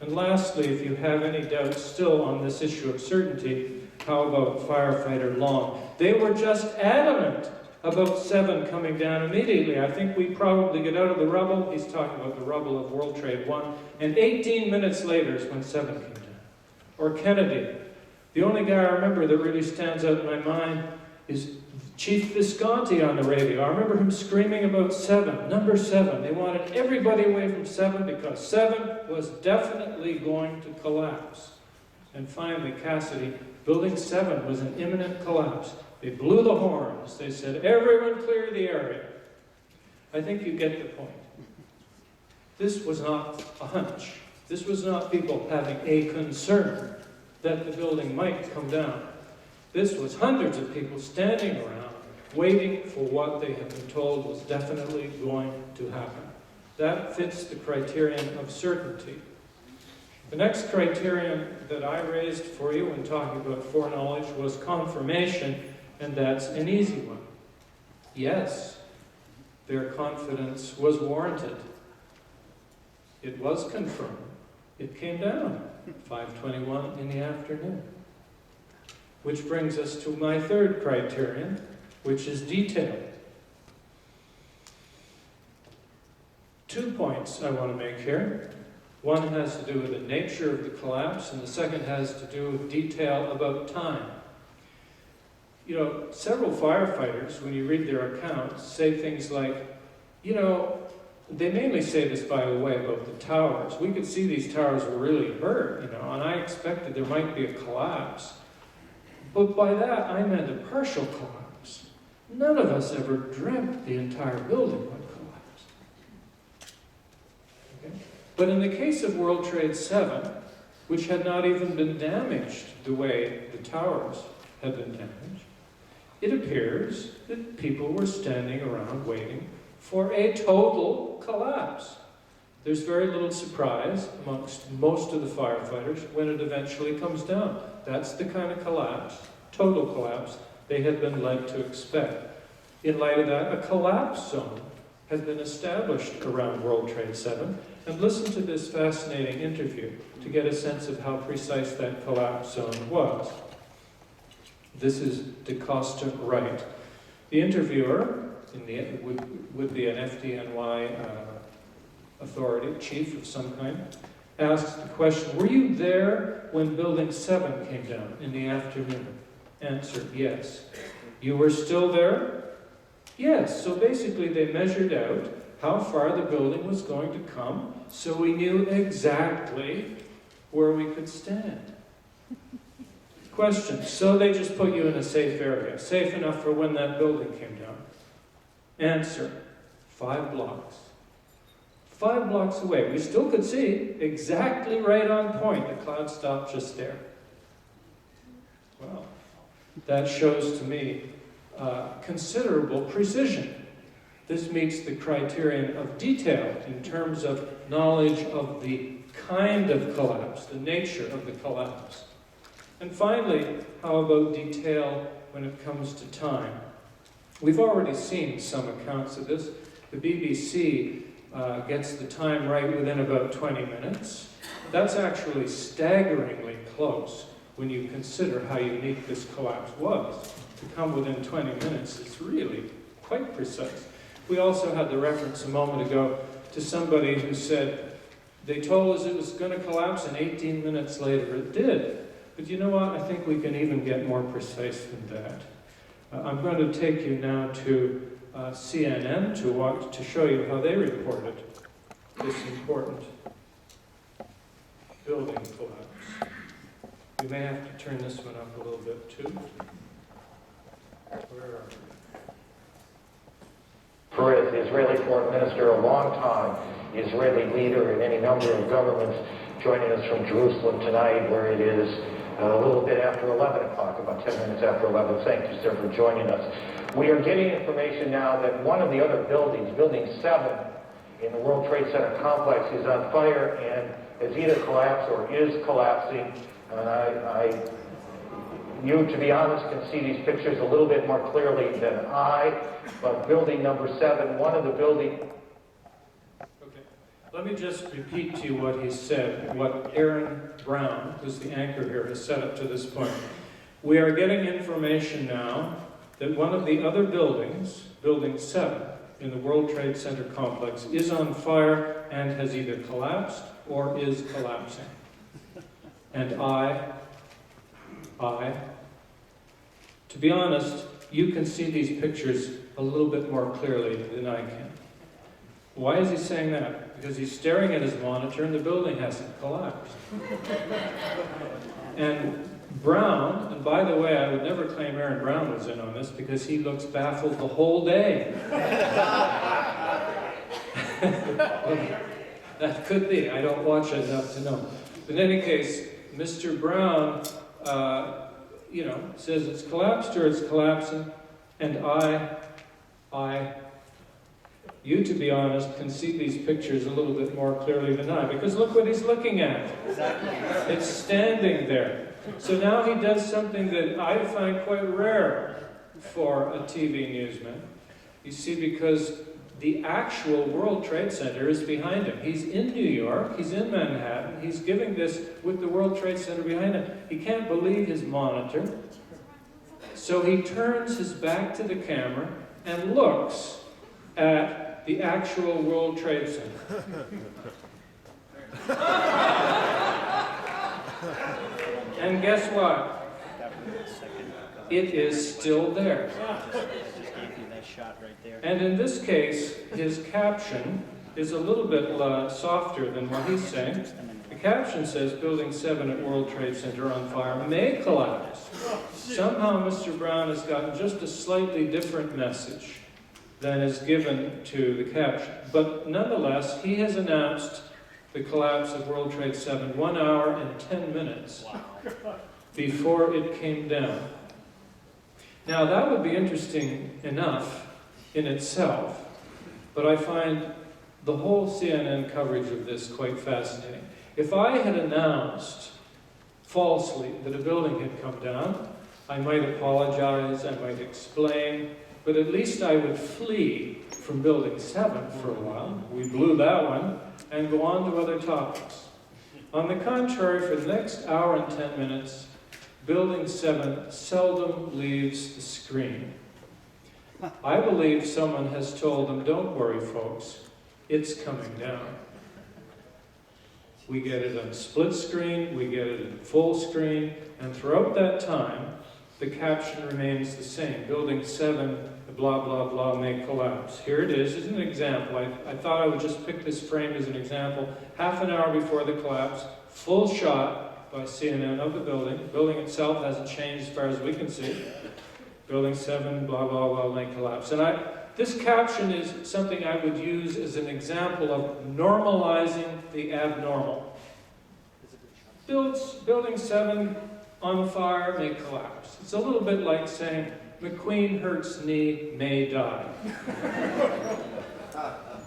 And lastly, if you have any doubts still on this issue of certainty, how about firefighter Long? They were just adamant about 7 coming down immediately. I think we probably get out of the rubble. He's talking about the rubble of World Trade 1. And 18 minutes later is when 7 came down. Or Kennedy. The only guy I remember that really stands out in my mind is Chief Visconti on the radio. I remember him screaming about 7, number 7. They wanted everybody away from 7 because 7 was definitely going to collapse. And finally, Cassidy, Building 7 was an imminent collapse. They blew the horns. They said, everyone clear the area. I think you get the point. This was not a hunch. This was not people having a concern that the building might come down. This was hundreds of people standing around, waiting for what they had been told was definitely going to happen. That fits the criterion of certainty. The next criterion that I raised for you when talking about foreknowledge was confirmation, and that's an easy one. Yes, their confidence was warranted. It was confirmed. It came down 5:21 in the afternoon. Which brings us to my third criterion, which is detail. 2 points I want to make here. One has to do with the nature of the collapse, and the second has to do with detail about time. You know, several firefighters, when you read their accounts, say things like, you know, they mainly say this, by the way, about the towers. We could see these towers were really hurt, you know, and I expected there might be a collapse. But by that, I meant a partial collapse. None of us ever dreamt the entire building would collapse. Okay? But in the case of World Trade 7, which had not even been damaged the way the towers had been damaged, it appears that people were standing around waiting for a total collapse. There's very little surprise amongst most of the firefighters when it eventually comes down. That's the kind of collapse, total collapse, they had been led to expect. In light of that, a collapse zone has been established around World Trade 7. And listen to this fascinating interview to get a sense of how precise that collapse zone was. This is DeCosta Wright. The interviewer, would be an FDNY authority, chief of some kind, asks the question, were you there when Building 7 came down in the afternoon? Answer, yes. You were still there? Yes. So basically they measured out how far the building was going to come, so we knew exactly where we could stand. Question, so they just put you in a safe area, safe enough for when that building came down? Answer, 5 blocks. 5 blocks away. We still could see exactly right on point. The cloud stopped just there. Well, that shows to me considerable precision. This meets the criterion of detail in terms of knowledge of the kind of collapse, the nature of the collapse. And finally, how about detail when it comes to time? We've already seen some accounts of this. The BBC gets the time right within about 20 minutes. That's actually staggeringly close when you consider how unique this collapse was. To come within 20 minutes is really quite precise. We also had the reference a moment ago to somebody who said, they told us it was going to collapse and 18 minutes later it did. But you know what? I think we can even get more precise than that. I'm going to take you now to CNN to show you how they reported this important building collapse. We may have to turn this one up a little bit too. Where are we? Peres, the Israeli foreign minister, a long-time Israeli leader in any number of governments, joining us from Jerusalem tonight, where it is a little bit after 11 o'clock, about 10 minutes after 11. Thank you, sir, for joining us. We are getting information now that one of the other buildings, Building 7, in the World Trade Center complex, is on fire and has either collapsed or is collapsing. And you, to be honest, can see these pictures a little bit more clearly than I, but building number 7, one of the building... Okay. Let me just repeat to you what he said, what Aaron Brown, who's the anchor here, has said up to this point. We are getting information now that one of the other buildings, Building 7, in the World Trade Center complex, is on fire and has either collapsed or is collapsing. And to be honest, you can see these pictures a little bit more clearly than I can. Why is he saying that? Because he's staring at his monitor and the building hasn't collapsed. And Brown, and by the way, I would never claim Aaron Brown was in on this because he looks baffled the whole day. Well, that could be. I don't watch it enough to know. In any case, Mr. Brown, says it's collapsed or it's collapsing, and you, to be honest, can see these pictures a little bit more clearly than I, because look what he's looking at. It's standing there. So now he does something that I find quite rare for a TV newsman. You see, because the actual World Trade Center is behind him. He's in New York, he's in Manhattan, he's giving this with the World Trade Center behind him. He can't believe his monitor. So he turns his back to the camera and looks at the actual World Trade Center. And guess what? It is still there. And in this case, his caption is a little bit softer than what he's saying. The caption says, Building 7 at World Trade Center on fire may collapse. Somehow Mr. Brown has gotten just a slightly different message than is given to the caption. But nonetheless, he has announced the collapse of World Trade 7 1 hour and 10 minutes before it came down. Now that would be interesting enough in itself, but I find the whole CNN coverage of this quite fascinating. If I had announced falsely that a building had come down, I might apologize, I might explain, but at least I would flee from Building 7 for a while. We blew that one, and go on to other topics. On the contrary, for the next hour and 10 minutes, Building 7 seldom leaves the screen. I believe someone has told them, don't worry folks, it's coming down. We get it on split screen, we get it in full screen, and throughout that time, the caption remains the same. Building 7, blah, blah, blah, may collapse. Here it is. It's an example. I thought I would just pick this frame as an example. Half an hour before the collapse, full shot by CNN of the building. The building itself hasn't changed as far as we can see. Building 7, blah, blah, blah, may collapse. And this caption is something I would use as an example of normalizing the abnormal. Building 7 on fire may collapse. It's a little bit like saying, MacQueen hurts knee, may die.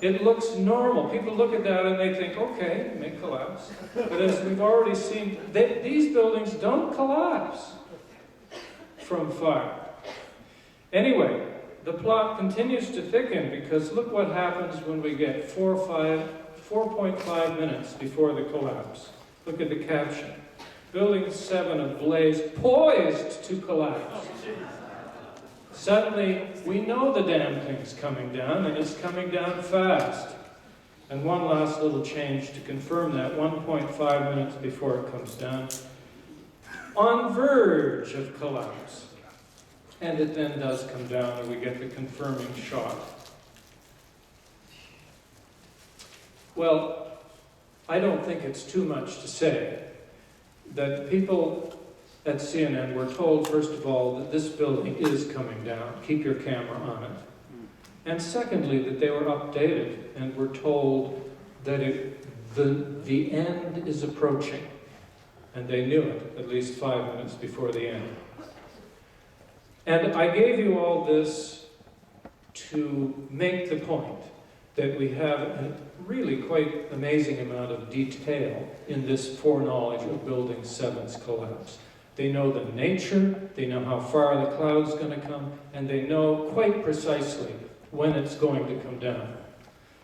It looks normal. People look at that and they think, okay, it may collapse. But as we've already seen, these buildings don't collapse from fire. Anyway, the plot continues to thicken because look what happens when we get 4.5 minutes before the collapse. Look at the caption. Building 7 ablaze, poised to collapse. Suddenly, we know the damn thing's coming down, and it's coming down fast. And one last little change to confirm that, 1.5 minutes before it comes down. On verge of collapse. And it then does come down, and we get the confirming shot. Well, I don't think it's too much to say that people at CNN were told, first of all, that this building is coming down. Keep your camera on it. And secondly, that they were updated and were told that the end is approaching. And they knew it at least 5 minutes before the end. And I gave you all this to make the point that we have a really quite amazing amount of detail in this foreknowledge of Building 7's collapse. They know the nature, they know how far the cloud's going to come, and they know quite precisely when it's going to come down.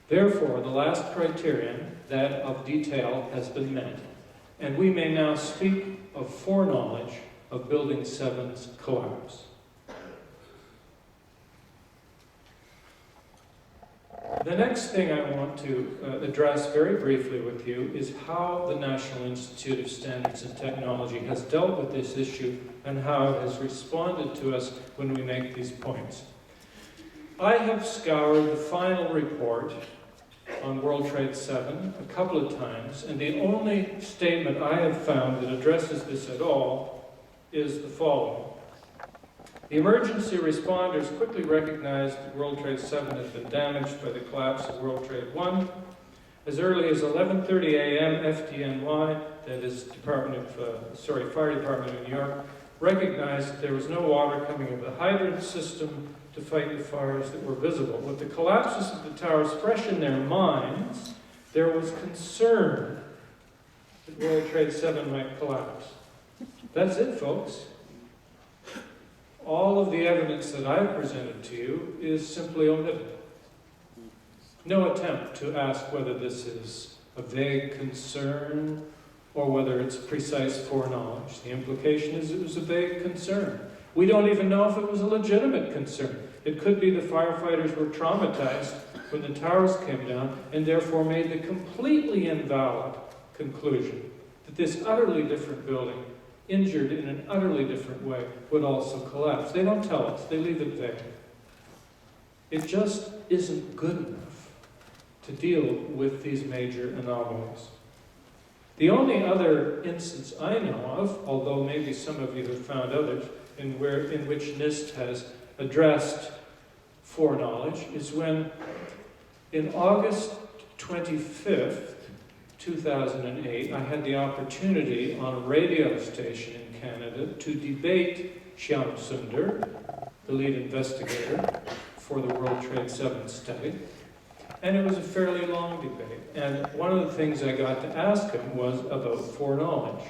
Therefore, the last criterion, that of detail, has been met, and we may now speak of foreknowledge of Building 7's collapse. The next thing I want to address very briefly with you is how the National Institute of Standards and Technology has dealt with this issue and how it has responded to us when we make these points. I have scoured the final report on World Trade 7 a couple of times, and the only statement I have found that addresses this at all is the following. The emergency responders quickly recognized that World Trade 7 had been damaged by the collapse of World Trade 1. As early as 11:30 a.m., FDNY, that is Fire Department of New York, recognized that there was no water coming into the hydrant system to fight the fires that were visible. With the collapses of the towers fresh in their minds, there was concern that World Trade 7 might collapse. That's it, folks. All of the evidence that I've presented to you is simply omitted. No attempt to ask whether this is a vague concern or whether it's precise foreknowledge. The implication is it was a vague concern. We don't even know if it was a legitimate concern. It could be the firefighters were traumatized when the towers came down and therefore made the completely invalid conclusion that this utterly different building, injured in an utterly different way, would also collapse. They don't tell us. They leave it vague. It just isn't good enough to deal with these major anomalies. The only other instance I know of, although maybe some of you have found others, in which NIST has addressed foreknowledge, is when in August 25th, 2008, I had the opportunity on a radio station in Canada to debate Shyam Sundar, the lead investigator for the World Trade 7 study. And it was a fairly long debate. And one of the things I got to ask him was about foreknowledge.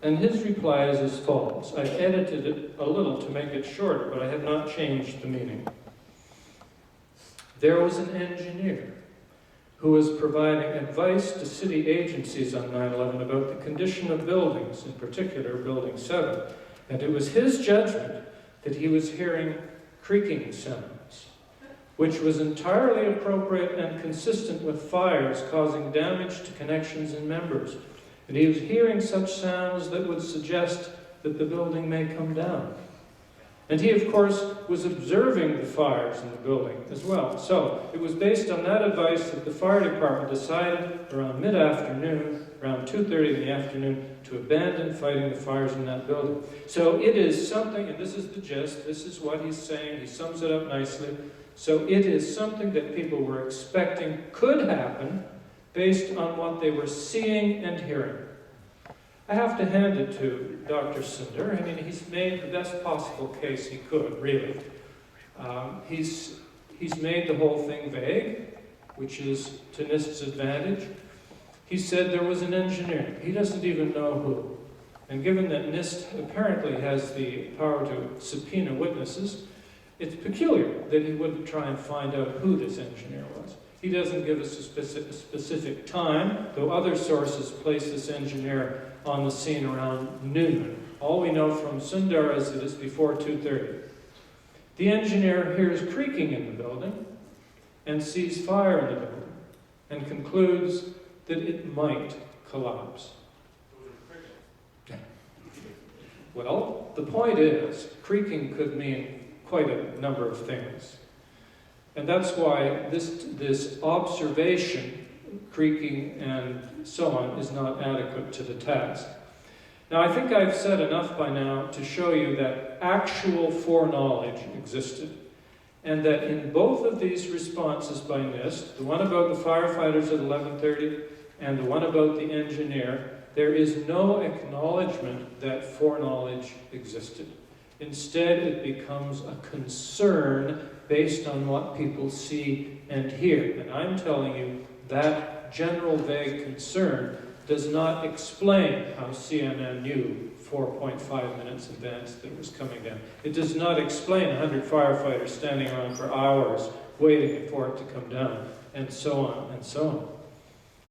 And his reply is as follows. I've edited it a little to make it shorter, but I have not changed the meaning. There was an engineer who was providing advice to city agencies on 9/11 about the condition of buildings, in particular Building 7. And it was his judgment that he was hearing creaking sounds, which was entirely appropriate and consistent with fires causing damage to connections and members. And he was hearing such sounds that would suggest that the building may come down. And he, of course, was observing the fires in the building as well. So it was based on that advice that the fire department decided around mid-afternoon, around 2:30 in the afternoon, to abandon fighting the fires in that building. So it is something, and this is the gist, this is what he's saying, he sums it up nicely. So it is something that people were expecting could happen based on what they were seeing and hearing. I have to hand it to Dr. Sundar. I mean, he's made the best possible case he could, really. He's made the whole thing vague, which is to NIST's advantage. He said there was an engineer. He doesn't even know who. And given that NIST apparently has the power to subpoena witnesses, it's peculiar that he wouldn't try and find out who this engineer was. He doesn't give us a specific time, though other sources place this engineer on the scene around noon. All we know from Sundar is that it's before 2:30. The engineer hears creaking in the building and sees fire in the building and concludes that it might collapse. Well, the point is, creaking could mean quite a number of things. And that's why this observation, creaking and so on, is not adequate to the task. Now, I think I've said enough by now to show you that actual foreknowledge existed, and that in both of these responses by NIST, the one about the firefighters at 11:30 and the one about the engineer, there is no acknowledgement that foreknowledge existed. Instead, it becomes a concern based on what people see and hear. And I'm telling you, that general vague concern does not explain how CNN knew 4.5 minutes in advance that it was coming down. It does not explain 100 firefighters standing around for hours waiting for it to come down, and so on and so on.